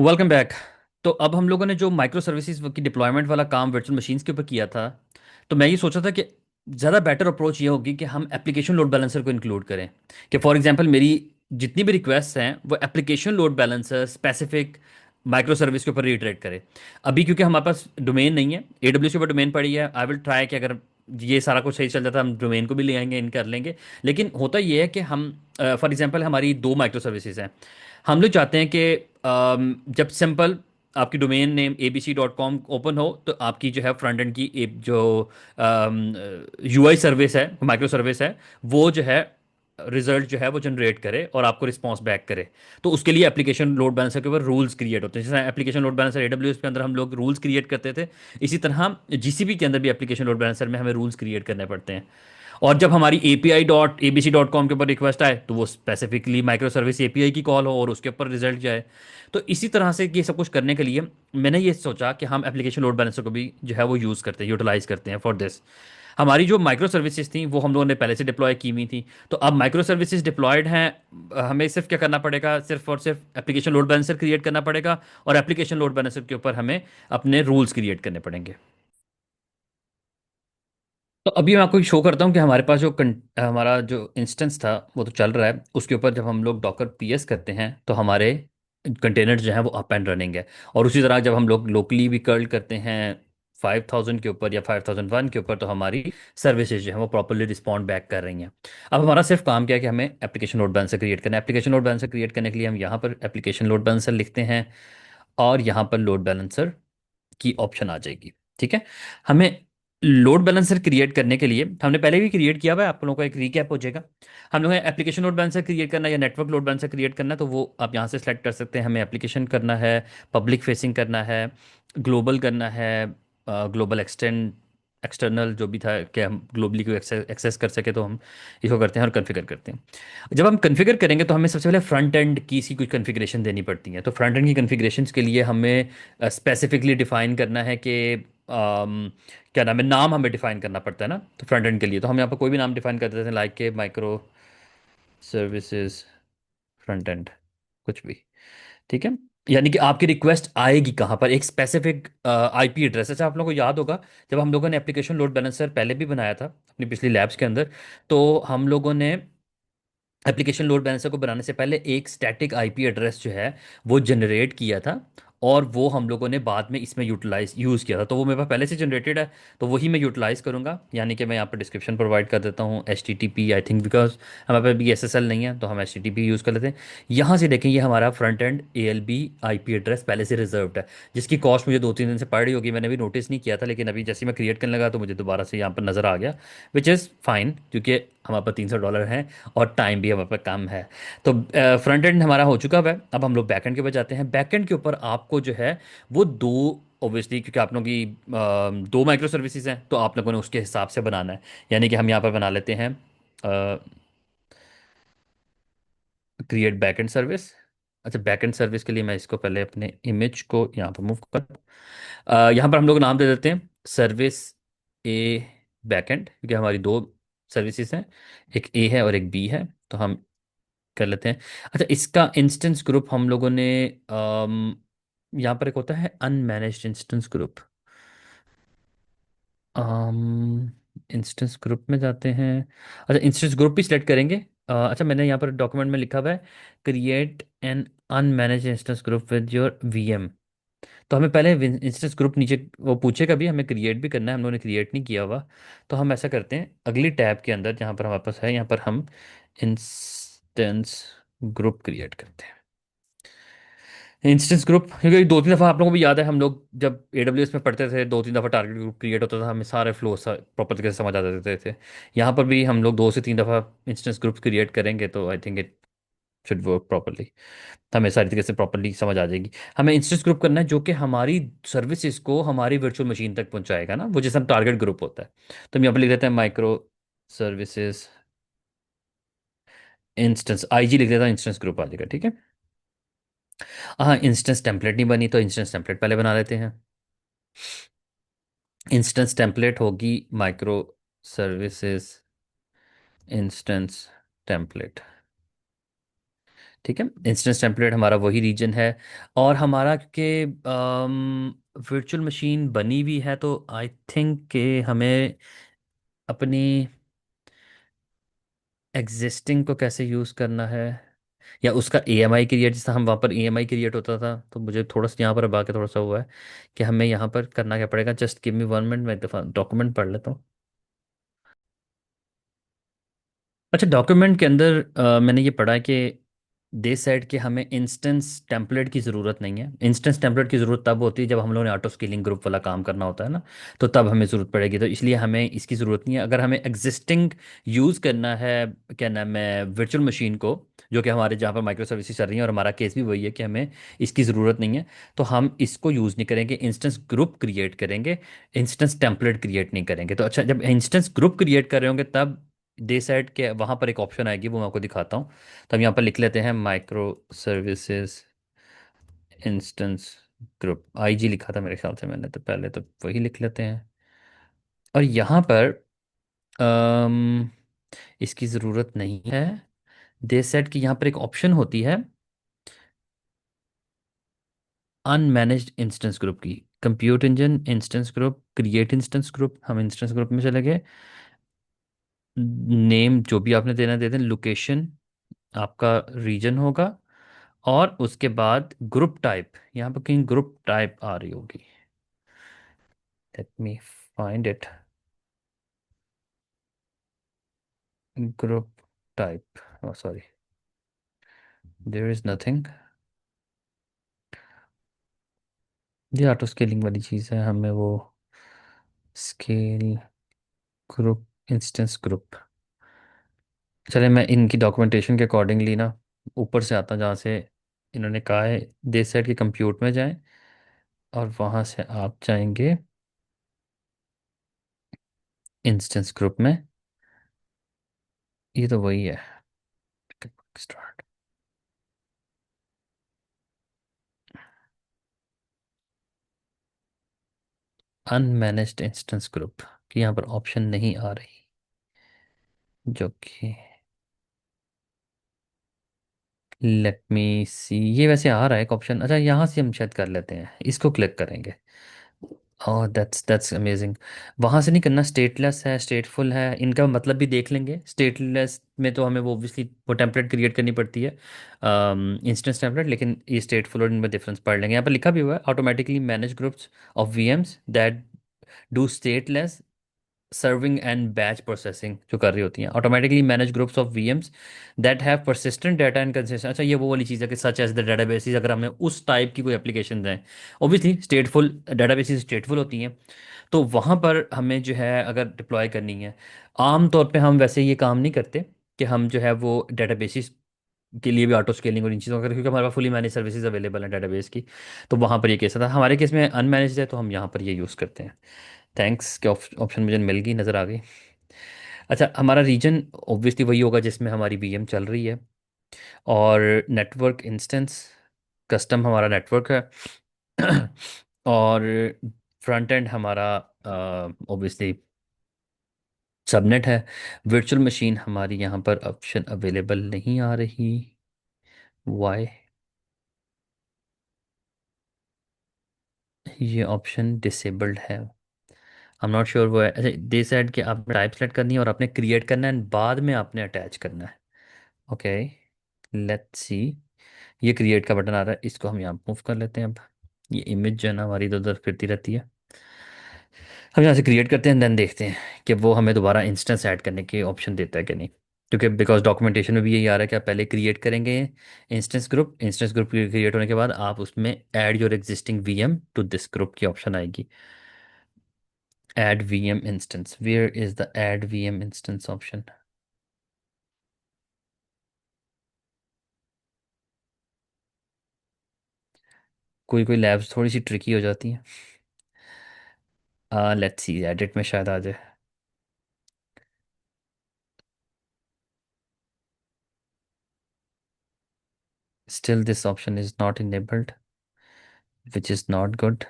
Welcome back. तो अब हम लोगों ने जो माइक्रो सर्विसेज की डिप्लॉयमेंट वाला काम वर्चुअल मशीन्स के ऊपर किया था, तो मैं ये सोचा था कि ज़्यादा बेटर अप्रोच ये होगी कि हम एप्लीकेशन लोड बैलेंसर को इंक्लूड करें। कि फॉर एग्जांपल मेरी जितनी भी रिक्वेस्ट हैं वो application load balancer specific micro service के ऊपर रिट्रेट करे। अभी क्योंकि हमारे पास डोमेन नहीं है, AWS के ऊपर डोमेन पड़ी है। आई विल ट्राई कि अगर ये सारा कुछ सही चल जाता है हम डोमेन को भी ले आएंगे, इन कर लेंगे। लेकिन होता ये है कि हम फॉर एग्जांपल हमारी दो माइक्रो सर्विसेज हैं। हम लोग चाहते हैं कि जब सिंपल आपकी डोमेन नेम abc.com ओपन हो तो आपकी जो है फ्रंट एंड की जो UI सर्विस है, माइक्रो सर्विस है, वो जो है रिजल्ट जो है वो जनरेट करे और आपको रिस्पॉन्स बैक करे। तो उसके लिए एप्लीकेशन लोड बैलेंसर के ऊपर रूल्स क्रिएट होते हैं। जैसे एप्लीकेशन लोड बैलेंसर AWS के अंदर हम लोग रूल्स क्रिएट करते थे, इसी तरह GCP के अंदर भी एप्लीकेशन लोड बैलेंसर में हमें रूल्स क्रिएट करने पड़ते हैं। और जब हमारी API.abc.com के ऊपर रिक्वेस्ट आए तो वो स्पेसिफिकली माइक्रो सर्विस API की कॉल हो और उसके ऊपर रिजल्ट जाए। तो इसी तरह से ये सब कुछ करने के लिए मैंने ये सोचा कि हम एप्लीकेशन लोड बैलेंसर को भी जो है वो यूज़ करते हैं, यूटिलाइज करते हैं फॉर दिस। हमारी जो माइक्रो सर्विसेज थी वो हम लोगों ने पहले से डिप्लॉय की हुई थी। तो अब माइक्रो सर्विसेज डिप्लॉयड हैं, हमें सिर्फ क्या करना पड़ेगा, सिर्फ और सिर्फ एप्लीकेशन लोड बैलेंसर क्रिएट करना पड़ेगा। और एप्लीकेशन लोड बैलेंसर के ऊपर हमें अपने रूल्स क्रिएट करने पड़ेंगे। तो अभी मैं आपको शो करता हूँ कि हमारे पास जो हमारा जो इंस्टेंस था वो तो चल रहा है। उसके ऊपर जब हम लोग डॉकर PS करते हैं तो हमारे कंटेनर्स जो हैं वो अप एंड रनिंग है। और उसी तरह जब हम लोग लोकली भी कर्ल करते हैं 5000 के ऊपर या 5001 के ऊपर तो हमारी सर्विसेज जो है वो प्रॉपरली रिस्पॉन्ड बैक कर रही हैं। अब हमारा सिर्फ काम क्या है कि हमें एप्लीकेशन लोड बैलेंसर क्रिएट करना है। एप्लीकेशन लोड बैलेंसर क्रिएट करने के लिए हम यहाँ पर एप्लीकेशन लोड बैलेंसर लिखते हैं और यहाँ पर लोड बैलेंसर की ऑप्शन आ जाएगी। ठीक है। हमें लोड बैलेंसर क्रिएट करने के लिए हमने पहले भी क्रिएट किया हुआ है, आप लोगों का एक रीकैप हो जाएगा। हम लोग एप्लीकेशन लोड बैलेंसर क्रिएट करना है या नेटवर्क लोड बैलेंसर क्रिएट करना है तो वो आप यहाँ से सेलेक्ट कर सकते हैं। हमें एप्लीकेशन करना है, पब्लिक फेसिंग करना है, ग्लोबल करना है, ग्लोबल एक्सटर्नल जो भी था कि हम ग्लोबली को एक्सेस कर सके तो हम इसको करते हैं और कन्फिगर करते हैं। जब हम कन्फिगर करेंगे तो हमें सबसे पहले फ्रंट एंड की सी कुछ कन्फिग्रेशन देनी पड़ती है। तो फ्रंट एंड की कन्फिग्रेशंस के लिए हमें स्पेसिफिकली डिफाइन करना है कि क्या नाम है, नाम हमें डिफाइन करना पड़ता है ना। तो फ्रंट एंड के लिए तो हम यहाँ पर कोई भी नाम डिफाइन कर देते हैं, लाइक के माइक्रो सर्विसेज फ्रंट एंड, कुछ भी। ठीक है। यानी कि आपकी रिक्वेस्ट आएगी कहाँ पर, एक स्पेसिफिक IP एड्रेस। अच्छा, आप लोगों को याद होगा जब हम लोगों ने एप्लीकेशन लोड बैलेंसर पहले भी बनाया था अपनी पिछली लैब्स के अंदर, तो हम लोगों ने एप्लीकेशन लोड बैलेंसर को बनाने से पहले एक स्टैटिक IP एड्रेस जो है वो जनरेट किया था। और वो हम लोगों ने बाद में इसमें यूटिलाइज यूज़ किया था, तो वो मेरे पास पहले से जनरेटेड है। तो वही मैं यूटिलाइज करूंगा। यानी कि मैं यहाँ पर डिस्क्रिप्शन प्रोवाइड कर देता हूँ HTTP, आई थिंक बिकॉज हमारे पास भी SSL नहीं है तो हम HTTP यूज़ कर लेते हैं। यहाँ से देखें, ये हमारा front end ALB IP address पहले से रिजर्व्ड है, जिसकी कॉस्ट मुझे 2-3 दिन से पड़ रही होगी। मैंने भी नोटिस नहीं किया था, लेकिन अभी जैसे ही मैं क्रिएट करने लगा तो मुझे दोबारा से यहाँ पर नज़र आ गया, विच इज़ फाइन क्योंकि हमारे पास $300 हैं और टाइम भी हमारे पास कम है। तो फ्रंट एंड हमारा हो चुका है। अब हम लोग बैक एंड के ऊपर जाते हैं। बैक एंड के ऊपर आपको जो है वो दो, ऑब्वियसली क्योंकि आप लोगों की दो माइक्रो सर्विसेज हैं तो आप लोगों ने उसके हिसाब से बनाना है। यानी कि हम यहाँ पर बना लेते हैं क्रिएट बैकएंड सर्विस। अच्छा, बैकएंड सर्विस के लिए मैं इसको पहले अपने इमेज को यहाँ पर मूव कर, यहाँ पर हम लोग नाम दे देते हैं सर्विस ए बैकएंड, क्योंकि हमारी दो सर्विसेज हैं, एक A है और एक B है। तो हम कर लेते हैं। अच्छा, इसका इंस्टेंस ग्रुप हम लोगों ने यहाँ पर एक होता है अनमैनेज्ड इंस्टेंस ग्रुप। इंस्टेंस ग्रुप में जाते हैं। अच्छा, इंस्टेंस ग्रुप भी सिलेक्ट करेंगे। अच्छा, मैंने यहाँ पर डॉक्यूमेंट में लिखा हुआ है create an unmanaged instance group with your VM। तो हमें पहले इंस्टेंस ग्रुप नीचे वो पूछेगा भी, हमें क्रिएट भी करना है, हम लोगों ने क्रिएट नहीं किया हुआ। तो हम ऐसा करते हैं, अगली टैब के अंदर जहाँ पर हमारे पास है, यहाँ पर हम इंस्टेंस ग्रुप क्रिएट करते हैं। इंस्टेंस ग्रुप, क्योंकि 2-3 दफ़ा आप लोगों को भी याद है, हम लोग जब AWS में पढ़ते थे 2-3 दफ़ा टारगेट ग्रुप क्रिएट होता था, हमें सारे फ्लो प्रॉपर तरीके से समझ आ जाते थे। यहाँ पर भी हम लोग 2 से 3 दफ़ा इंस्टेंस ग्रुप क्रिएट करेंगे तो I think it should work properly. हमें सारी तरीके से प्रॉपरली समझ आ जाएगी। हमें इंस्टेंस ग्रुप करना है जो कि हमारी सर्विसेज को हमारी वर्चुअल मशीन तक पहुंचाएगा ना, वो जैसा टारगेट ग्रुप होता है। तो हम यहाँ पर लिख देते हैं माइक्रो सर्विसेज इंस्टेंस, IG लिख देता हूँ, इंस्टेंस ग्रुप आ जाएगा। ठीक है। हाँ, इंस्टेंस टेम्पलेट नहीं बनी तो इंस्टेंस टेम्पलेट पहले बना लेते हैं। इंस्टेंस टेम्पलेट होगी माइक्रो सर्विसेज इंस्टेंस टेम्पलेट। ठीक है, इंस्टेंस टेम्पलेट हमारा वही रीजन है। और हमारा के वर्चुअल मशीन बनी हुई है, तो आई थिंक कि हमें अपनी एग्जिस्टिंग को कैसे यूज़ करना है, या उसका EMI क्रिएट, जैसा हम वहाँ पर EMI क्रिएट होता था, तो मुझे थोड़ा सा यहाँ पर अब आके थोड़ा सा हुआ है कि हमें यहाँ पर करना क्या पड़ेगा। जस्ट गिव मी 1 मिनट, मैं एक दफ़ा डॉक्यूमेंट पढ़ लेता हूँ। अच्छा, डॉक्यूमेंट के अंदर मैंने ये पढ़ा है कि दे सेड कि हमें इंस्टेंस टेम्पलेट की ज़रूरत नहीं है। इंस्टेंस टेम्पलेट की ज़रूरत तब होती है जब हम लोगों ने ऑटो स्केलिंग ग्रुप वाला काम करना होता है ना, तो तब हमें ज़रूरत पड़ेगी। तो इसलिए हमें इसकी ज़रूरत नहीं है। अगर हमें एग्जिस्टिंग यूज़ करना है, क्या नाम है, वर्चुअल मशीन को, जो कि हमारे जहाँ पर माइक्रो सर्विसेज चल रही हैं, और हमारा केस भी वही है कि हमें इसकी ज़रूरत नहीं है, तो हम इसको यूज़ नहीं करेंगे, इंस्टेंस ग्रुप क्रिएट करेंगे, इंस्टेंस टेम्पलेट क्रिएट नहीं करेंगे। तो अच्छा, जब इंस्टेंस ग्रुप क्रिएट कर रहे होंगे तब डे साइड के वहाँ पर एक ऑप्शन आएगी, वो मैं आपको दिखाता हूँ। तो हम यहाँ पर लिख लेते हैं micro services instance group, IG लिखा था मेरे ख्याल से मैंने, तो पहले तो वही लिख लेते हैं। और यहाँ पर अम, इसकी ज़रूरत नहीं है। दे सेट कि यहाँ पर एक ऑप्शन होती है अनमैनेज्ड इंस्टेंस ग्रुप की, compute engine instance group, create instance group. हम इंस्टेंस ग्रुप में चले गए, नेम जो भी आपने देना दे दें, लोकेशन आपका रीजन होगा, और उसके बाद ग्रुप टाइप, यहाँ पर कहीं ग्रुप टाइप आ रही होगी, let me find it. Group type, sorry, there is nothing. ये ऑटो स्केलिंग वाली चीज़ है, हमें वो स्केल ग्रुप, इंस्टेंस ग्रुप। चले, मैं इनकी डॉक्यूमेंटेशन के अकॉर्डिंगली ना ऊपर से आता हूँ, जहाँ से इन्होंने कहा है दे सेट की कंप्यूट में जाएं, और वहाँ से आप जाएंगे इंस्टेंस ग्रुप में। ये तो वही है, स्टार्ट अनमैनेज्ड इंस्टेंस ग्रुप की यहाँ पर ऑप्शन नहीं आ रही, जो कि लेट मी सी, ये वैसे आ रहा है एक ऑप्शन। अच्छा, यहाँ से हम शायद कर लेते हैं, इसको क्लिक करेंगे। ओह, दैट्स अमेजिंग। वहाँ से नहीं करना, स्टेटलेस है, स्टेटफुल है, इनका मतलब भी देख लेंगे। स्टेटलेस में तो हमें वो ऑब्वियसली वो टेम्पलेट क्रिएट करनी पड़ती है, इंस्टेंस टेम्पलेट, लेकिन ये स्टेटफुल और इनमें डिफरेंस पढ़ लेंगे। यहाँ पर लिखा भी हुआ है automatically manage groups of VMs that do stateless serving and batch processing, जो कर रही होती हैं, automatically manage groups of VMs that have persistent data and consistent. अच्छा, ये वो वाली चीज़ है कि सच एज द डेटाबेसिस, अगर हमें उस टाइप की कोई एप्लीकेशन दें, ऑब्वियसली स्टेटफुल डेटाबेसिस स्टेटफुल होती हैं, तो वहाँ पर हमें जो है अगर डिप्लॉय करनी है, आम तौर पे हम वैसे ये काम नहीं करते कि हम जो है वो डेटाबेसिस के लिए भी ऑटो स्केलिंग और इन चीज़ों का करें, क्योंकि हमारे पास फुली मैनेज सर्विसेज अवेलेबल हैं डेटाबेस की। तो वहाँ पर ये केस था, हमारे केस में अनमैनेज्ड है, तो हम यहाँ पर ये यूज़ करते हैं। थैंक्स के ऑप्शन मुझे मिल गई, नज़र आ गई। अच्छा, हमारा रीजन ऑब्वियसली वही होगा जिसमें हमारी VM चल रही है, और नेटवर्क इंस्टेंस कस्टम हमारा नेटवर्क है। और फ्रंट एंड हमारा ऑब्वियसली सबनेट है। वर्चुअल मशीन हमारी यहाँ पर ऑप्शन अवेलेबल नहीं आ रही, वाई, ये ऑप्शन डिसेबल्ड है, आई एम नॉट श्योर वो है। अच्छा, दे सेड कि आपने टाइप सेलेक्ट करनी है और आपने क्रिएट करना है, and बाद में आपने अटैच करना है। ओके, लेट्स सी, ये क्रिएट का बटन आ रहा है, इसको हम यहाँ मूव कर लेते हैं। अब ये इमेज जो है ना हमारी इधर उधर फिरती रहती है, हम यहाँ से क्रिएट करते हैं, देन देखते हैं कि वो हमें दोबारा इंस्टेंस ऐड करने के ऑप्शन देता है कि नहीं। क्योंकि बिकॉज डॉक्यूमेंटेशन में भी यही आ रहा है कि आप पहले क्रिएट करेंगे इंस्टेंस ग्रुप क्रिएट होने के बाद आप उसमें add your existing VM to this group की ऑप्शन आएगी। Add VM instance, where is the add VM instance option. कोई कोई लैब्स थोड़ी सी ट्रिकी हो जाती हैं। लेट्स सी, एडिट में शायद आ जाए। Still this option is not enabled, which is not good.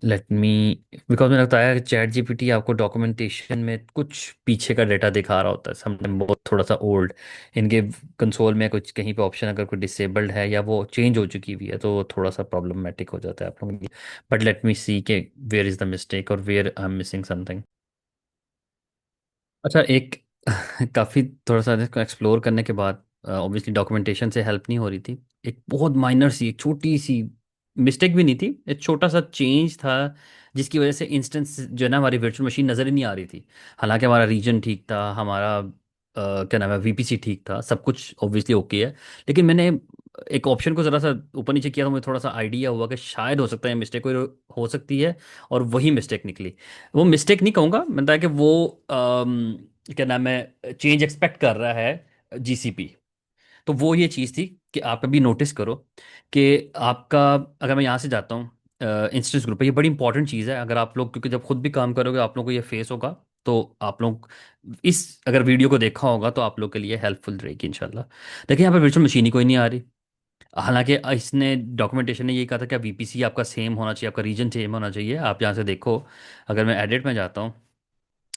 Let me, because मुझे लगता है कि चैट जीपीटी आपको डॉक्यूमेंटेशन में कुछ पीछे का डेटा दिखा रहा होता है समटाइम, बहुत थोड़ा सा ओल्ड। इनके कंसोल में कुछ कहीं पे ऑप्शन अगर कोई डिसेबल्ड है या वो चेंज हो चुकी हुई है तो वो थोड़ा सा प्रॉब्लमेटिक हो जाता है आप लोगों के लिए। बट लेट मी सी के वेयर इज़ द मिस्टेक और where I am missing something. अच्छा, एक काफ़ी थोड़ा सा इसको एक्सप्लोर करने के बाद ऑब्वियसली डॉक्यूमेंटेशन से हेल्प नहीं हो रही थी। एक बहुत माइनर सी, एक छोटी सी मिस्टेक भी नहीं थी, एक छोटा सा चेंज था जिसकी वजह से इंस्टेंस जो है ना हमारी वर्चुअल मशीन नज़र ही नहीं आ रही थी। हालांकि हमारा रीजन ठीक था, हमारा क्या नाम है, वीपीसी ठीक था, सब कुछ ऑब्वियसली ओके है। लेकिन मैंने एक ऑप्शन को ज़रा सा ऊपर नीचे किया तो मुझे थोड़ा सा आइडिया हुआ कि शायद हो सकता है मिस्टेक कोई हो सकती है, और वही मिस्टेक निकली। वो मिस्टेक नहीं कहूँगा, मैं कि वो क्या नाम है, चेंज एक्सपेक्ट कर रहा है जीसीपी। तो वो ये चीज़ थी कि आप अभी नोटिस करो कि आपका, अगर मैं यहाँ से जाता हूँ इंस्टेंस ग्रुप पे, ये बड़ी इंपॉर्टेंट चीज़ है अगर आप लोग, क्योंकि जब खुद भी काम करोगे आप लोग को ये फेस होगा। तो आप लोग इस अगर वीडियो को देखा होगा तो आप लोग के लिए हेल्पफुल रहेगी इंशाल्लाह। देखिए यहाँ पर वर्चुअल मशीन ही कोई नहीं आ रही। हालांकि इसने डॉक्यूमेंटेशन ने यही कहा था कि वीपीसी आपका सेम होना चाहिए, आपका रीजन सेम होना चाहिए। आप यहाँ से देखो, अगर मैं एडिट में जाता हूँ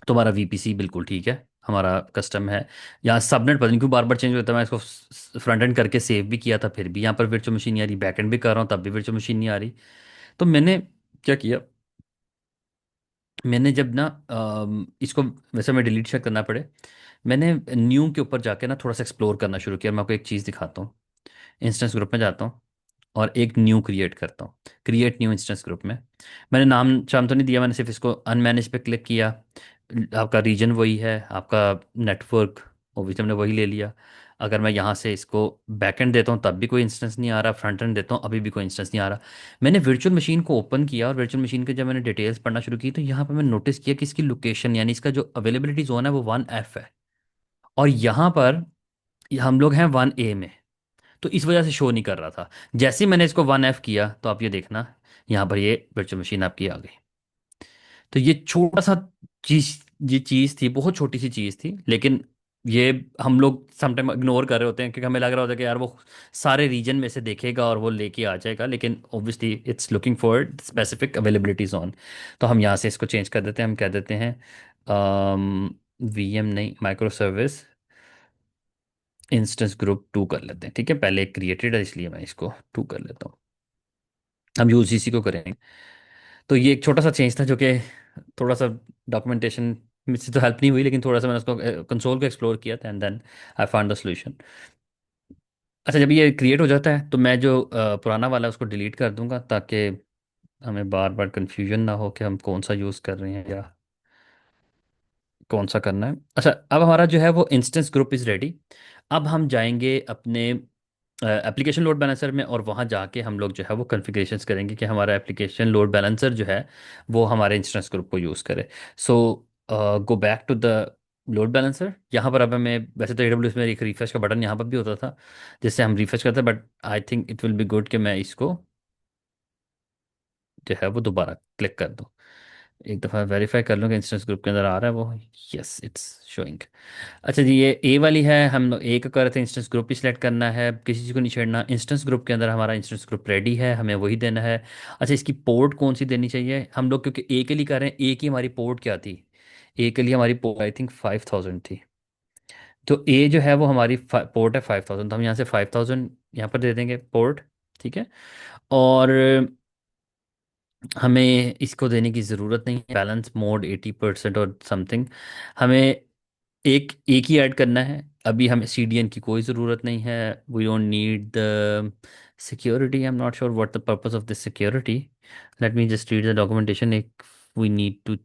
तो हमारा वीपीसी बिल्कुल ठीक है, हमारा कस्टम है। यहाँ सबनेट पता नहीं क्यों बार बार चेंज होता है। मैं इसको फ्रंट एंड करके सेव भी किया था, फिर भी यहाँ पर वर्चुअल मशीन नहीं आ रही। बैक एंड भी कर रहा हूँ तब भी वर्चुअल मशीन नहीं आ रही। तो मैंने क्या किया, मैंने जब ना इसको, वैसे मैं डिलीट शायद करना पड़े, मैंने न्यू के ऊपर जाके ना थोड़ा सा एक्सप्लोर करना शुरू किया। मैं आपको एक चीज़ दिखाता हूँ। इंस्टेंस ग्रुप में जाता हूँ और एक न्यू क्रिएट करता हूँ। क्रिएट न्यू इंस्टेंस ग्रुप में मैंने नाम शाम तो नहीं दिया, मैंने सिर्फ इसको अनमैनेज पे क्लिक किया। आपका रीजन वही है, आपका नेटवर्क ओब्वियसली हमने वही ले लिया। अगर मैं यहाँ से इसको बैकएंड देता हूँ तब भी कोई इंस्टेंस नहीं आ रहा, फ्रंट एंड देता हूँ अभी भी कोई इंस्टेंस नहीं आ रहा। मैंने वर्चुअल मशीन को ओपन किया और वर्चुअल मशीन के जब मैंने डिटेल्स पढ़ना शुरू की तो यहाँ पर मैंने नोटिस किया कि इसकी लोकेशन यानी इसका जो अवेलेबिलिटी जोन है वो 1F है। और यहाँ पर हम लोग हैं 1A में। तो इस वजह से शो नहीं कर रहा था। जैसे ही मैंने इसको 1F किया तो आप ये देखना, यहाँ पर ये वर्चुअल मशीन आपकी आ गई। तो ये छोटा सा चीज, ये चीज़ थी, बहुत छोटी सी चीज़ थी, लेकिन ये हम लोग समटाइम इग्नोर कर रहे होते हैं क्योंकि हमें लग रहा होता है कि यार वो सारे रीजन में से देखेगा और वो लेके आ जाएगा, लेकिन obviously it's looking for specific availability zone. तो हम यहाँ से इसको चेंज कर देते हैं, हम कह देते हैं वीएम नहीं, माइक्रो सर्विस इंस्टेंस ग्रुप 2 कर लेते हैं। ठीक है, पहले क्रिएटेड है इसलिए मैं इसको 2 कर लेता हूँ। हम यूज इसी को करेंगे। तो ये एक छोटा सा चेंज था जो कि थोड़ा सा डॉक्यूमेंटेशन में से तो हेल्प नहीं हुई, लेकिन थोड़ा सा मैंने उसको कंसोल को एक्सप्लोर किया था and then I found the solution. अच्छा, जब ये क्रिएट हो जाता है तो मैं जो पुराना वाला है उसको डिलीट कर दूंगा ताकि हमें बार बार कंफ्यूजन ना हो कि हम कौन सा यूज़ कर रहे हैं या कौन सा करना है। अच्छा, अब हमारा जो है वो इंस्टेंस ग्रुप इज़ रेडी। अब हम जाएंगे अपने एप्लीकेशन लोड बैलेंसर में और वहाँ जाके हम लोग जो है वो कॉन्फ़िगरेशंस करेंगे कि हमारा एप्लीकेशन लोड बैलेंसर जो है वो हमारे इंस्टेंस ग्रुप को यूज़ करे। So go back to the load balancer. यहाँ पर अब हमें, वैसे तो AWS में एक रिफ्रेश का बटन यहाँ पर भी होता था जिससे हम रिफ्रेश करते हैं, but I think it will be good कि मैं इसको जो है वो दोबारा क्लिक कर दूँ, एक दफ़ा वेरीफाई कर लूँ कि इंस्टेंस ग्रुप के अंदर आ रहा है वो। Yes, it's showing. अच्छा जी, ये ए वाली है, हम लोग ए का कर रहे थे, इंस्टेंस ग्रुप ही सिलेक्ट करना है, किसी चीज़ को नहीं छेड़ना। इंस्टेंस ग्रुप के अंदर हमारा इंस्टेंस ग्रुप रेडी है, हमें वही देना है। अच्छा, इसकी पोर्ट कौन सी देनी चाहिए हम लोग, क्योंकि ए के लिए कर रहे हैं। ए की हमारी पोर्ट क्या थी, ए के लिए हमारी पोर्ट आई थिंक 5000 थी। तो ए जो है वो हमारी पोर्ट है 5000, तो हम यहाँ से 5000 यहाँ पर दे देंगे पोर्ट। ठीक है। और हमें इसको देने की ज़रूरत नहीं है, बैलेंस मोड 80% और समथिंग। हमें एक ही ऐड करना है। अभी हमें CDN की कोई ज़रूरत नहीं है। We don't need the security, I am not sure what the purpose of this security. Let me just read the documentation. एक we need to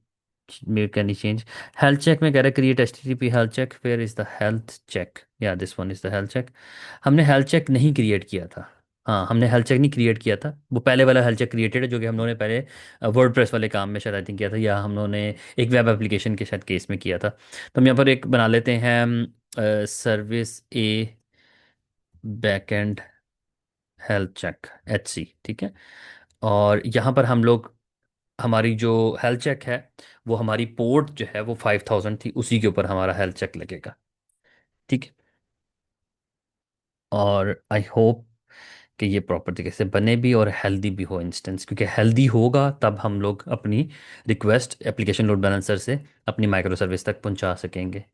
make any change. Health check में कह रहा है create HTTP health check, where is the health check, या this one is the health check. हमने health check नहीं create किया था। हाँ, हमने हेल्थ चेक नहीं क्रिएट किया था, वो पहले वाला हेल्थ चेक क्रिएटेड है जो कि हम लोगों ने पहले वर्डप्रेस वाले काम में शायद आई थिंक किया था, या हम लोगों ने एक वेब एप्लीकेशन के शायद केस में किया था। तो हम यहाँ पर एक बना लेते हैं सर्विस ए बैकएंड हेल्थ चेक HC। ठीक है। और यहाँ पर हम लोग, हमारी जो हेल्थ चेक है वो हमारी पोर्ट जो है वो 5000 थी, उसी के ऊपर हमारा हेल्थ चेक लगेगा। ठीक है। और आई होप कि ये प्रॉपर तरीके से बने भी और हेल्दी भी हो इंस्टेंस, क्योंकि हेल्दी होगा तब हम लोग अपनी रिक्वेस्ट एप्लीकेशन लोड बैलेंसर से अपनी माइक्रो सर्विस तक पहुंचा सकेंगे।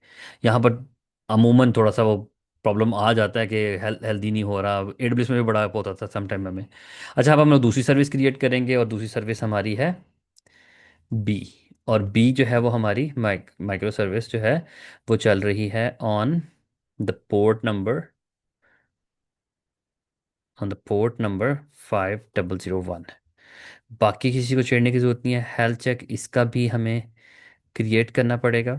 यहाँ पर अमूमन थोड़ा सा वो प्रॉब्लम आ जाता है कि हेल्दी नहीं हो रहा। AWS में भी बड़ा होता था सम टाइम में। अच्छा, अब हम लोग दूसरी सर्विस क्रिएट करेंगे और दूसरी सर्विस हमारी है बी। और बी जो है वो हमारी माइक्रो सर्विस जो है वो चल रही है number on the port number 5001। बाकी किसी को छेड़ने की ज़रूरत नहीं है। हेल्थ चेक इसका भी हमें क्रिएट करना पड़ेगा,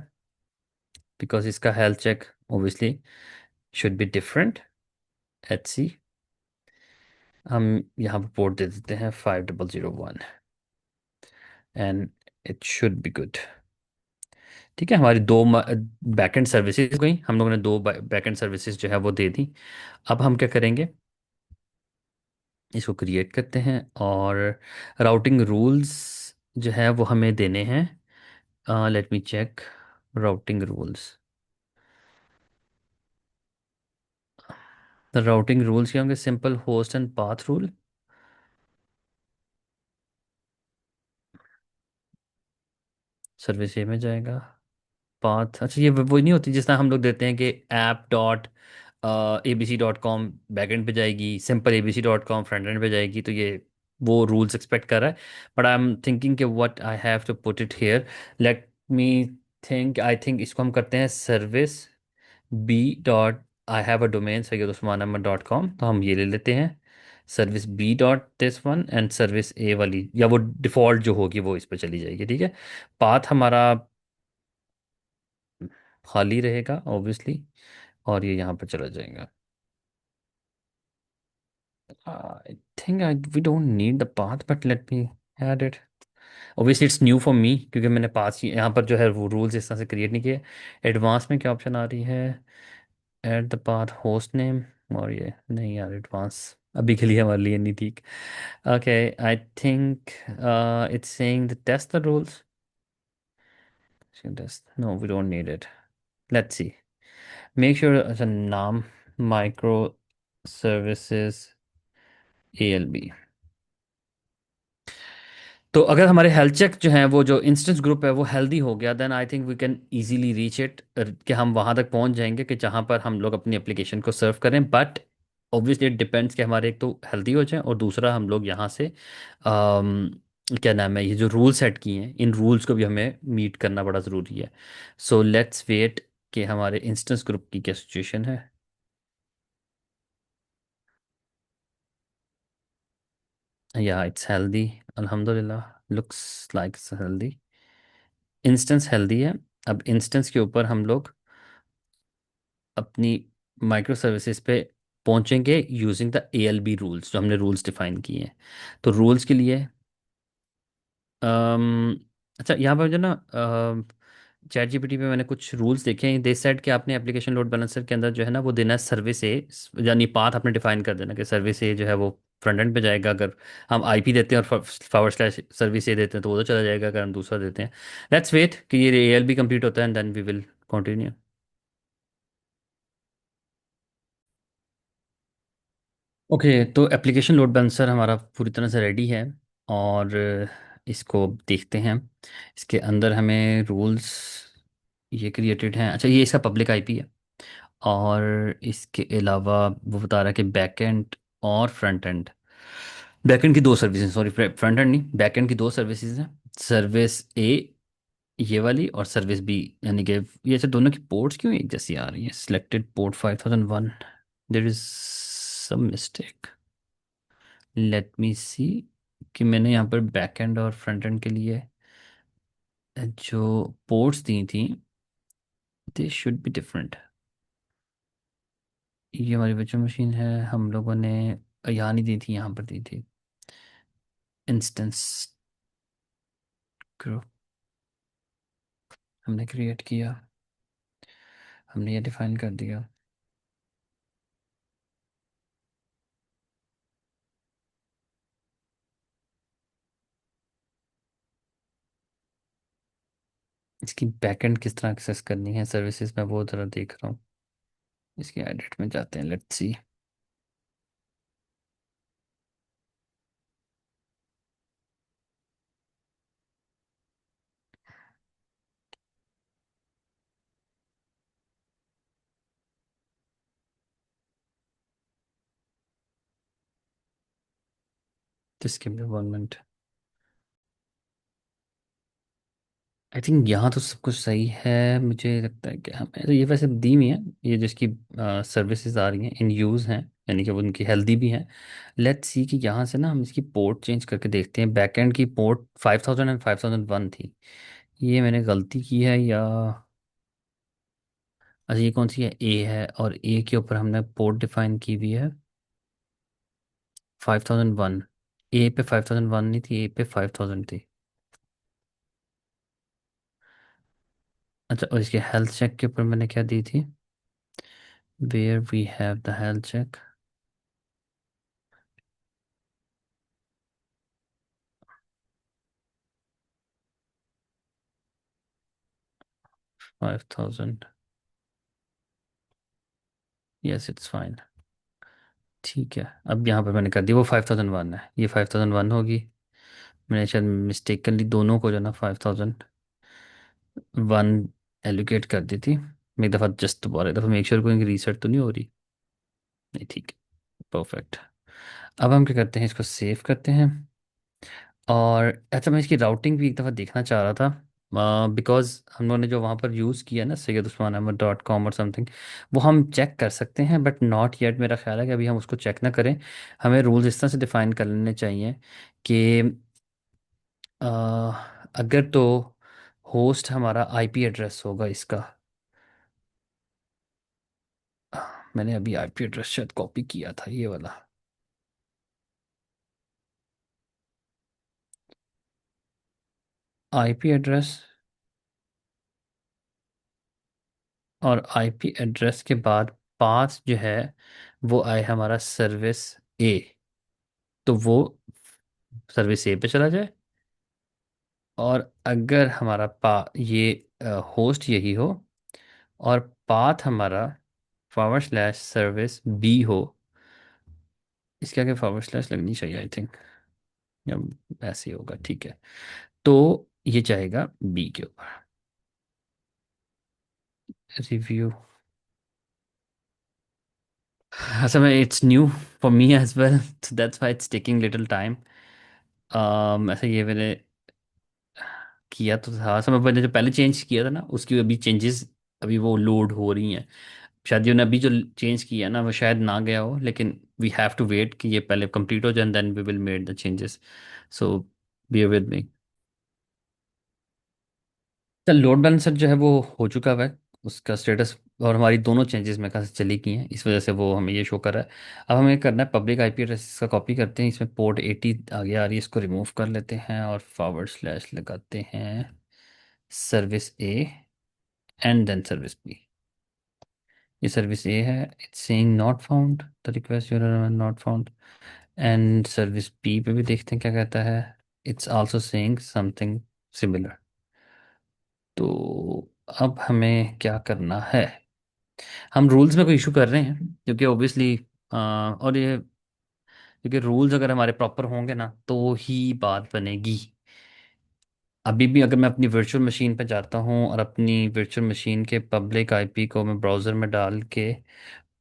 बिकॉज इसका health check obviously should be different. H C, हम यहाँ पर पोर्ट दे देते हैं 5001 and it should be good. ठीक है, हमारी दो बैकएंड सर्विसेज गई, हम लोगों ने दो बैकएंड सर्विसेज जो है वो दे दी। अब हम क्या करेंगे, इसको क्रिएट करते हैं और राउटिंग रूल्स जो है वो हमें देने हैं। Let me check routing rules. The routing rules क्या होंगे? Simple host and path rule. Service A में जाएगा। पाथ, अच्छा ये वो नहीं होती जिस तरह हम लोग देते हैं कि app.abc.com बैकएंड पे जाएगी, सिंपल abc.com फ्रंट एंड पे जाएगी, तो ये वो रूल्स एक्सपेक्ट कर रहा है। बट आई एम थिंकिंग कि what I have to put it here, let me think. I think इसको हम करते हैं service B dot I have a domain Syed Usman Ahmad .com, तो हम ये ले लेते हैं service B dot this one, and service A वाली या वो डिफ़ॉल्ट जो होगी वो इस पर चली जाएगी। ठीक है, पाथ हमारा खाली रहेगा ऑब्वियसली, और ये यहाँ पर चला जाएगा। I think we don't need the path, but let me add it. Obviously it's new for me, क्योंकि मैंने पास ही यहाँ पर जो है वो रूल्स इस तरह से क्रिएट नहीं किए। एडवांस में क्या ऑप्शन आ रही है? Add the path host name. और ये नहीं यार, एडवांस अभी के लिए हमारे लिए नहीं ठीक। Okay, I think it's saying the test the rules. No, we don't need it. Let's see, make sure. अच्छा, नाम माइक्रो सर्विसेज ALB। तो अगर हमारे हेल्थ चेक जो हैं वो जो इंस्टेंस ग्रुप है वो हेल्दी हो गया, then I think we can easily reach it, कि हम वहाँ तक पहुँच जाएंगे कि जहाँ पर हम लोग अपनी एप्लीकेशन को सर्व करें। बट ऑब्वियसली इट डिपेंड्स कि हमारे एक तो हेल्दी हो जाए और दूसरा हम लोग यहाँ से क्या नाम है, ये जो रूल सेट किए हैं इन रूल्स को भी हमें मीट करना बड़ा ज़रूरी है। सो लेट्स वेट कि हमारे इंस्टेंस ग्रुप की क्या सिचुएशन है। या इट्स हेल्दी, अल्हम्दुलिल्लाह, looks like healthy. Instance healthy है। अब इंस्टेंस के ऊपर हम लोग अपनी माइक्रो सर्विसेज पे पहुंचेंगे यूजिंग द ALB रूल्स, जो हमने रूल्स डिफाइन किए हैं। तो रूल्स के लिए अच्छा, यहाँ पर जो ना चैट जीपीटी पे मैंने कुछ रूल्स देखे हैं। दे सेड कि आपने एप्लीकेशन लोड बैलेंसर के अंदर जो है ना वो देना है सर्विस ए, यानी पाथ आपने डिफाइन कर देना कि सर्विस ए जो है वो फ्रंट एंड पे जाएगा। अगर हम IP देते हैं और / सर्विस ए देते हैं तो वो तो चला जाएगा, अगर हम दूसरा देते हैं। लेट्स वेट कि ये ALB कंप्लीट होता है and then we will continue. Okay, तो एप्लीकेशन लोड बैलेंसर हमारा पूरी तरह से रेडी है, और इसको देखते हैं। इसके अंदर हमें रूल्स ये क्रिएटेड हैं। अच्छा, ये इसका पब्लिक IP है। और इसके अलावा वो बता रहा है कि बैकएंड और फ्रंट एंड, बैकएंड की दो सर्विसेज, सॉरी फ्रंट एंड नहीं, बैकएंड की दो सर्विसेज हैं। सर्विस ए ये वाली और सर्विस बी, यानी कि ये ऐसे दोनों की पोर्ट्स क्यों एक जैसी आ रही हैं? Selected port 5001, there is some mistake. Let me see कि मैंने यहाँ पर बैकएंड और फ्रंट एंड के लिए जो पोर्ट्स दी थी दे शुड बी डिफरेंट। ये हमारी वर्चुअल मशीन है, हम लोगों ने यहाँ नहीं दी थी, यहाँ पर दी थी। इंस्टेंस ग्रुप हमने क्रिएट किया, हमने ये डिफाइन कर दिया। इसकी बैकएंड किस तरह एक्सेस करनी है सर्विसेज में वो ज़रा देख रहा हूँ। इसके एडिट में जाते हैं, लेट्स सी। जिसके भी 1 मिनट। आई थिंक यहाँ तो सब कुछ सही है। मुझे लगता है कि हमें तो ये वैसे दी हुई है, ये जिसकी सर्विसेज आ रही हैं इन यूज़ हैं, यानी कि वो उनकी हेल्दी भी हैं। लेट्स सी कि यहाँ से ना हम इसकी पोर्ट चेंज करके देखते हैं। बैकएंड की पोर्ट 5000 एंड 5001 थी। ये मैंने गलती की है या? अच्छा, ये कौन सी है? ए है, और ए के ऊपर हमने पोर्ट डिफाइन की हुई है 5001। ए पे 5001 नहीं थी, ए पे 5000 थी। अच्छा, और इसके हेल्थ चेक के ऊपर मैंने क्या दी थी? Where we have the health check. 5000। Yes, it's fine. ठीक है। अब यहाँ पर मैंने कर दिया, वो 5001 है, ये 5001 होगी। मैंने शायद मिस्टेकनली दोनों को जो ना 5001 एलोकेट कर दी थी। मैं एक दफ़ा जस्ट दोबारा एक दफ़ा मेक श्योर करूँगी रीसेट तो नहीं हो रही। नहीं, ठीक है। परफेक्ट। अब हम क्या करते हैं, इसको सेव करते हैं। और अच्छा, मैं इसकी राउटिंग भी एक दफ़ा देखना चाह रहा था, बिकॉज हम लोगों ने जो वहाँ पर यूज़ किया ना, सैयद उस्मान अहमद .com और समथिंग, वो हम चेक कर सकते हैं बट नॉट येट। मेरा ख्याल है कि अभी हम उसको चेक ना करें। हमें रूल्स इस तरह से डिफाइन कर लेने चाहिए कि अ, अगर तो होस्ट हमारा आईपी एड्रेस होगा इसका। मैंने अभी आईपी एड्रेस शायद कॉपी किया था, ये वाला। आईपी एड्रेस, और आईपी एड्रेस के बाद पाथ जो है वो आए हमारा सर्विस ए। तो वो सर्विस ए पे चला जाए। और अगर हमारा पा ये होस्ट यही हो, और पाथ हमारा /सर्विस बी हो। इसके आगे // लगनी चाहिए आई थिंक, या ऐसे ही होगा, ठीक है। तो ये जाएगा बी के ऊपर। रिव्यू। असल में it's new for me as well, so that's why it's taking little time. ऐसे ये मैंने किया तो था समय, मैंने जो पहले चेंज किया था ना उसकी अभी चेंजेस अभी वो लोड हो रही हैं। शायद ये अभी जो चेंज किया ना वो शायद ना गया हो, लेकिन वी हैव टू वेट कि ये पहले कंप्लीट हो जाए, then we will made the changes. So bear with me. चल, लोड बैलेंसर जो है वो हो चुका है, उसका स्टेटस। और हमारी दोनों चेंजेस मेरे ख्याल से चली गई हैं, इस वजह से वो हमें ये शो कर रहा है। अब हमें करना है पब्लिक आईपी एड्रेस का कॉपी करते हैं, इसमें पोर्ट 80 आगे आ रही है, इसको रिमूव कर लेते हैं और // लगाते हैं service A and then service B. ये सर्विस ए है, it's saying not found, the request URL not found. And service B पे भी देखते हैं क्या कहता है। It's also saying something similar. तो अब हमें क्या करना है? हम रूल्स में कोई इशू कर रहे हैं क्योंकि ओबियसली, और ये क्योंकि रूल्स अगर हमारे प्रॉपर होंगे ना तो ही बात बनेगी। अभी भी अगर मैं अपनी वर्चुअल मशीन पे जाता हूँ और अपनी वर्चुअल मशीन के पब्लिक आईपी को मैं ब्राउज़र में डाल के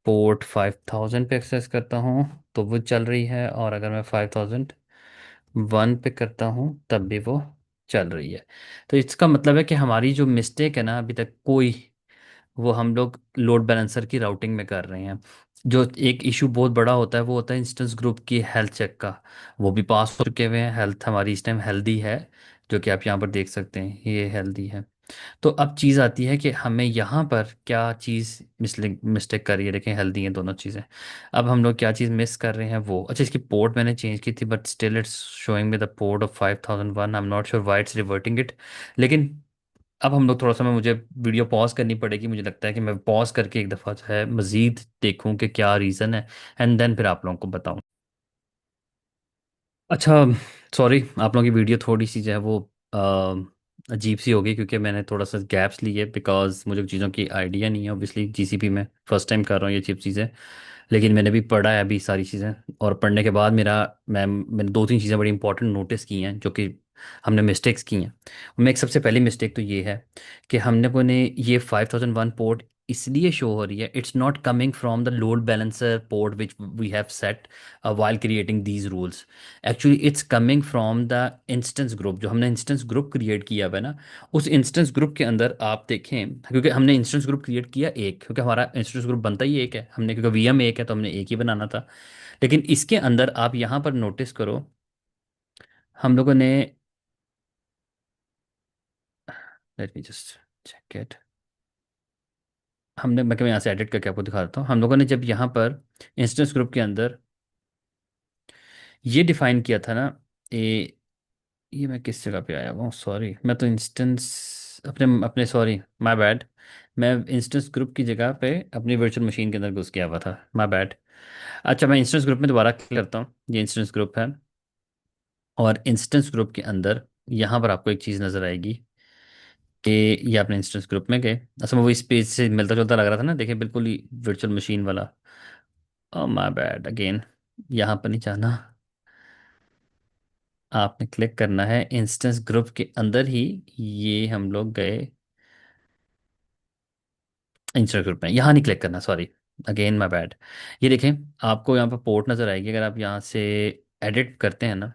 पोर्ट 5000 पे एक्सेस करता हूँ तो वो चल रही है, और अगर मैं 5001 पे करता हूँ तब भी वो चल रही है। तो इसका मतलब है कि हमारी जो मिस्टेक है ना अभी तक कोई, वो हम लोग लोड बैलेंसर की राउटिंग में कर रहे हैं। जो एक इशू बहुत बड़ा होता है वो होता है इंस्टेंस ग्रुप की हेल्थ चेक का। वो भी पास हो चुके हुए हैं, हेल्थ हमारी इस टाइम हेल्दी है, जो कि आप यहाँ पर देख सकते हैं ये हेल्दी है। तो अब चीज़ आती है कि हमें यहाँ पर क्या चीज़ मिस्टेक कर रही है। देखें, हेल्दी हैं दोनों चीज़ें। अब हम लोग क्या चीज़ मिस कर रहे हैं वो, अच्छा, इसकी पोर्ट मैंने चेंज की थी बट स्टिल इट्स शोइंग में the port of 5001। I am not sure why it's reverting it. लेकिन अब हम लोग थोड़ा सा, मैं मुझे वीडियो पॉज करनी पड़ेगी, मुझे लगता है कि मैं पॉज करके एक दफ़ा जो है मज़ीद देखूं कि क्या रीज़न है, एंड देन फिर आप लोगों को बताऊं। अच्छा, सॉरी, आप लोगों की वीडियो थोड़ी सी जो है वो अजीब सी हो गई क्योंकि मैंने थोड़ा सा गैप्स लिए, बिकॉज मुझे चीज़ों की आइडिया नहीं है। ऑब्वियसली जीसीपी में फर्स्ट टाइम कर रहा हूँ ये चीज़ें, लेकिन मैंने भी पढ़ा है अभी सारी चीज़ें। और पढ़ने के बाद मैंने 2-3 चीज़ें बड़ी इंपॉर्टेंट नोटिस की हैं जो कि हमने मिस्टेक्स की हैं। उनमें एक सबसे पहली मिस्टेक तो ये है कि हमने को ने ये 5001 पोर्ट इसलिए शो हो रही है, it's not coming from the load balancer port which we have set while creating these rules. Actually it's coming from the instance group, जो हमने इंस्टेंस ग्रुप क्रिएट किया हुआ है ना, उस इंस्टेंस ग्रुप के अंदर आप देखें, क्योंकि हमने इंस्टेंस ग्रुप क्रिएट किया एक, क्योंकि हमारा इंस्टेंस ग्रुप बनता ही एक है, हमने क्योंकि वीएम एक है तो हमने एक ही बनाना था। लेकिन इसके अंदर आप यहाँ पर नोटिस करो, हम लोगों ने, let me just check it, हमने, मैं यहाँ से एडिट करके आपको दिखा देता हूँ, हम लोगों ने जब यहाँ पर इंस्टेंस ग्रुप के अंदर ये डिफाइन किया था ना, ये मैं किस जगह पे आया हूँ, सॉरी, मैं तो इंस्टेंस अपने अपने सॉरी, माय बैड, मैं इंस्टेंस ग्रुप की जगह पे अपनी वर्चुअल मशीन के अंदर घुस गया हुआ था, माय बैड। अच्छा, मैं इंस्टेंस ग्रुप में दोबारा क्लिक करता हूँ, ये इंस्टेंस ग्रुप है, और इंस्टेंस ग्रुप के अंदर यहाँ पर आपको एक चीज़ नज़र आएगी कि ये अपने इंस्टेंस ग्रुप में गए, असल में वो इस पेज से मिलता जुलता लग रहा था ना, देखिए बिल्कुल ही वर्चुअल मशीन वाला। ओ माय बैड अगेन, यहाँ पर नहीं जाना, आपने क्लिक करना है इंस्टेंस ग्रुप के अंदर ही, ये हम लोग गए इंस्टेंस ग्रुप में, यहाँ नहीं क्लिक करना, सॉरी, अगेन माय बैड। ये देखें, आपको यहाँ पर पोर्ट नज़र आएगी, अगर आप यहाँ से एडिट करते हैं ना,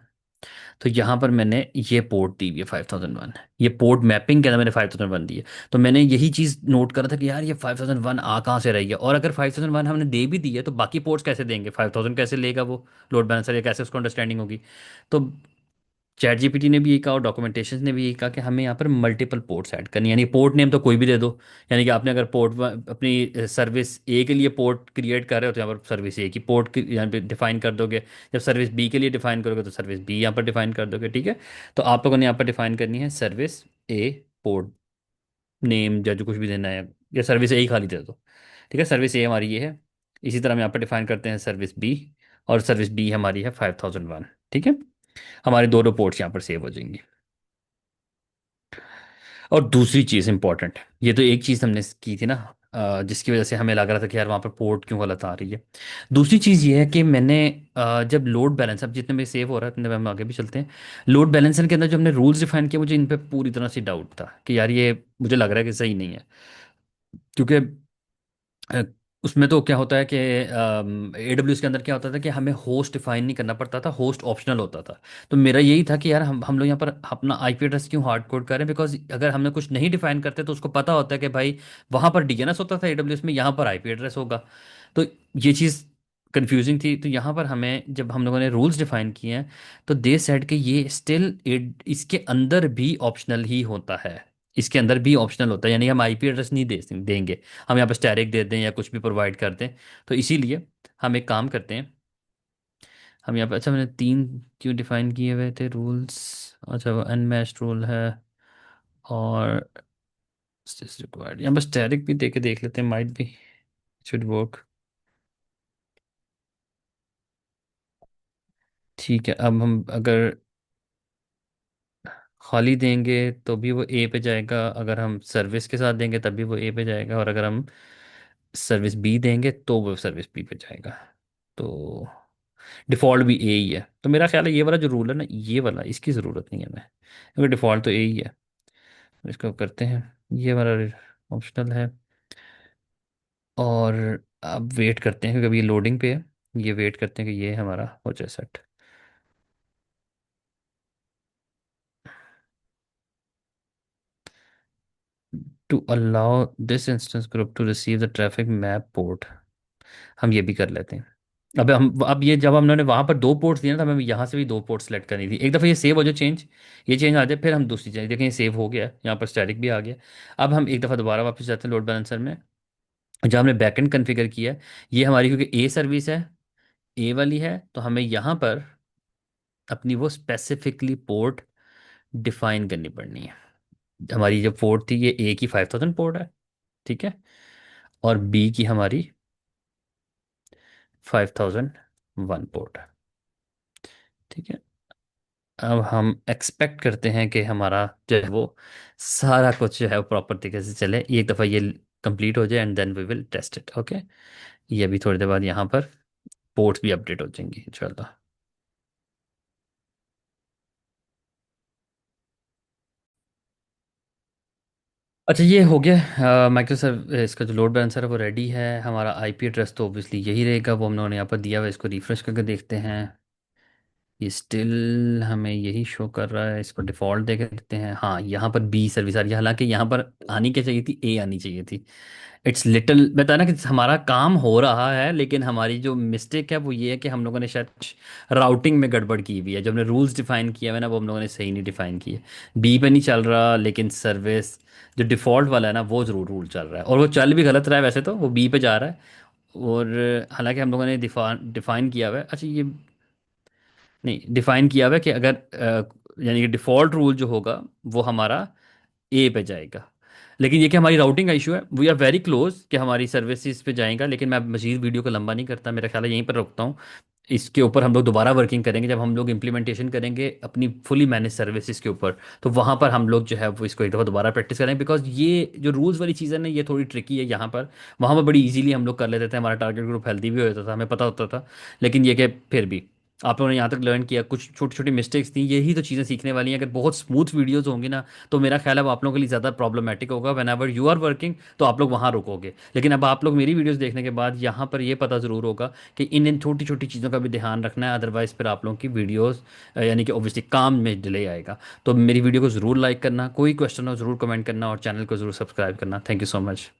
तो यहाँ पर मैंने ये पोर्ट दी हुई है 5001, ये पोर्ट मैपिंग के अंदर मैंने 5001 दी है। तो मैंने यही चीज़ नोट करा था कि यार ये 5001 आ कहाँ से रही है, और अगर 5001 हमने दे भी दी है तो बाकी पोर्ट्स कैसे देंगे, 5000 कैसे लेगा वो लोड बैलेंसर, या कैसे उसको अंडरस्टैंडिंग होगी। तो चैट जीपीटी ने भी यही कहा और डॉक्यूमेंटेशन ने भी यही कहा कि हमें यहाँ पर मल्टीपल पोर्ट्स ऐड करनी है, यानी पोर्ट नेम तो कोई भी दे दो। यानी कि आपने अगर अपनी सर्विस ए के लिए पोर्ट क्रिएट कर रहे हो तो यहाँ पर सर्विस ए की पोर्ट यहाँ पे डिफाइन कर दोगे, जब सर्विस बी के लिए डिफाइन करोगे तो सर्विस बी यहाँ पर डिफाइन कर दोगे, ठीक है। तो आप लोगों ने यहाँ पर डिफाइन करनी है सर्विस ए पोर्ट नेम, या जो कुछ भी देना है, या सर्विस ए ही खाली दे दो, ठीक है, सर्विस ए हमारी ये है। इसी तरह हम यहाँ पर डिफाइन करते हैं सर्विस बी, और सर्विस बी हमारी है 5001, ठीक है। हमारे दो रिपोर्ट्स यहाँ पर सेव हो जाएंगी। और दूसरी चीज़ इंपॉर्टेंट, ये तो एक चीज़ हमने की थी ना, जिसकी वजह से हमें लग रहा था कि यार वहाँ पर पोर्ट क्यों गलत आ रही है। दूसरी चीज़ ये है कि मैंने जब लोड बैलेंस, अब जितने में सेव हो रहा है उतने में हम आगे भी चलते हैं, लोड बैलेंसर के अंदर जो हमने रूल्स डिफाइन किए, मुझे इन पर पूरी तरह से डाउट था कि यार ये मुझे लग रहा है कि सही नहीं है, क्योंकि अ, उसमें तो क्या होता है कि AWS के अंदर क्या होता था कि हमें होस्ट डिफाइन नहीं करना पड़ता था, होस्ट ऑप्शनल होता था। तो मेरा यही था कि यार हम लोग यहाँ पर अपना आईपी एड्रेस क्यों हार्ड कोड करें, बिकॉज अगर हमने कुछ नहीं डिफाइन करते तो उसको पता होता है कि भाई वहाँ पर डीएनएस होता था AWS में, यहाँ पर आईपी एड्रेस होगा। तो ये चीज़ कंफ्यूजिंग थी। तो यहाँ पर हमें जब हम लोगों ने रूल्स डिफाइन किए हैं, तो दे सेड कि ये स्टिल इसके अंदर भी ऑप्शनल ही होता है, इसके अंदर भी ऑप्शनल होता है, यानी हम आईपी एड्रेस नहीं देंगे, हम यहाँ पर स्टैरिक दे दें या कुछ भी प्रोवाइड कर दें। तो इसीलिए हम एक काम करते हैं, हम यहाँ पे, अच्छा मैंने तीन क्यों डिफाइन किए हुए थे रूल्स, अच्छा वो अनमैच्ड रूल है, और रिक्वायर्ड, यहाँ पर स्टैरिक भी दे के देख लेते हैं, माइट भी शुड वर्क। ठीक है, अब हम अगर खाली देंगे तो भी वो ए पे जाएगा, अगर हम सर्विस के साथ देंगे तब भी वो ए पे जाएगा, और अगर हम सर्विस बी देंगे तो वो सर्विस बी पे जाएगा। तो डिफ़ॉल्ट भी ए ही है, तो मेरा ख्याल है ये वाला जो रूल है ना, ये वाला इसकी ज़रूरत नहीं है हमें, क्योंकि डिफ़ॉल्ट तो ए ही है। इसको करते हैं, ये वाला ऑप्शनल है, और अब वेट करते हैं क्योंकि अभी ये लोडिंग पे है, ये वेट करते हैं कि ये हमारा हो जाए set. To allow this instance group to receive the traffic map port, हम ये भी कर लेते हैं। अब ये जब हमने वहां पर दो पोर्ट्स दिए ना, तो हमें यहाँ से भी दो पोर्ट सेलेक्ट करनी थी, एक दफ़ा ये सेव हो जाए चेंज, ये चेंज आ जाए, फिर हम दूसरी चेंज देखें, ये सेव हो गया, यहाँ पर स्टैटिक भी आ गया। अब हम एक दफ़ा दोबारा वापस जाते हैं लोड बैलेंसर में, जहाँ हमने बैकएंड कॉन्फ़िगर किया है, ये हमारी क्योंकि ए सर्विस है, ए वाली है, तो हमें यहाँ पर अपनी वो स्पेसिफिकली पोर्ट डिफाइन करनी पड़नी है। हमारी जो पोर्ट थी, ये ए की 5000 पोर्ट है, ठीक है, और बी की हमारी 5001 पोर्ट है, ठीक है। अब हम एक्सपेक्ट करते हैं कि हमारा जो है वो सारा कुछ जो है वो प्रॉपर तरीके से चले, एक दफ़ा ये कंप्लीट हो जाए and then we will test it, okay. ये अभी थोड़ी देर बाद यहाँ पर पोर्ट्स भी अपडेट हो जाएंगी इंशाल्लाह। अच्छा, ये हो गया माइक्रो सर्व इसका जो लोड बैलेंसर है वो रेडी है। हमारा आईपी एड्रेस तो ऑब्वियसली यही रहेगा, वो हम लोगों ने यहाँ पर दिया हुआ है। इसको रिफ्रेश करके देखते हैं। ये स्टिल हमें यही शो कर रहा है। इसको डिफ़ॉल्ट दे के देते हैं। हाँ, यहाँ पर बी सर्विस आ रही है, हालांकि यहाँ पर आनी क्या चाहिए थी, ए आनी चाहिए थी। इट्स लिटिल बता ना कि हमारा काम हो रहा है, लेकिन हमारी जो मिस्टेक है वो ये है कि हम लोगों ने शायद राउटिंग में गड़बड़ की हुई है। जो हमने रूल्स डिफाइन किया है ना, वो हम लोगों ने सही नहीं डिफाइन किए। बी पे नहीं चल रहा, लेकिन सर्विस जो डिफ़ॉल्ट वाला है ना वो ज़रूर रूल चल रहा है, और वो चल भी गलत रहा है वैसे तो, वो बी पे जा रहा है। और हालांकि हम लोगों ने डिफाइन किया हुआ है। अच्छा, ये नहीं डिफाइन किया हुआ है कि अगर यानी कि डिफ़ॉल्ट रूल जो होगा वो हमारा ए पे जाएगा। लेकिन ये कि हमारी राउटिंग का इशू है, वी आर वेरी क्लोज कि हमारी सर्विसेज पे जाएगा। लेकिन मैं मजीद वीडियो को लंबा नहीं करता, मेरा ख्याल है यहीं पर रोकता हूँ। इसके ऊपर हम लोग दोबारा वर्किंग करेंगे जब हम लोग इम्प्लीमेंटेशन करेंगे अपनी फुली मैनेज सर्विसेज के ऊपर। तो वहाँ पर हम लोग जो है वो इसको एक दफ़ा दोबारा प्रैक्टिस करेंगे, बिकॉज ये जो रूल्स वाली चीज़ है ना ये थोड़ी ट्रिकी है यहाँ पर। वहाँ पर बड़ी इजीली हम लोग कर लेते थे, हमारा टारगेट ग्रुप हेल्दी भी हो जाता था, हमें पता होता था। लेकिन ये कि फिर भी आप लोगों ने यहाँ तक लर्न किया, कुछ छोटी छोटी मिस्टेक्स थी, यही तो चीज़ें सीखने वाली हैं। अगर बहुत स्मूथ वीडियोस होंगी ना, तो मेरा ख्याल है वो आप लोगों के लिए ज़्यादा प्रॉब्लमेटिक होगा। Whenever you are working तो आप लोग वहाँ रुकोगे, लेकिन अब आप लोग मेरी वीडियोस देखने के बाद यहाँ पर ये पता ज़रूर होगा कि इन इन छोटी छोटी चीज़ों का भी ध्यान रखना है। अदरवाइज़ फिर आप लोगों की वीडियोस यानी कि ऑब्वियसली काम में डिले आएगा। तो मेरी वीडियो को ज़रूर लाइक करना, कोई क्वेश्चन हो ज़रूर कमेंट करना, और चैनल को ज़रूर सब्सक्राइब करना। Thank you so much.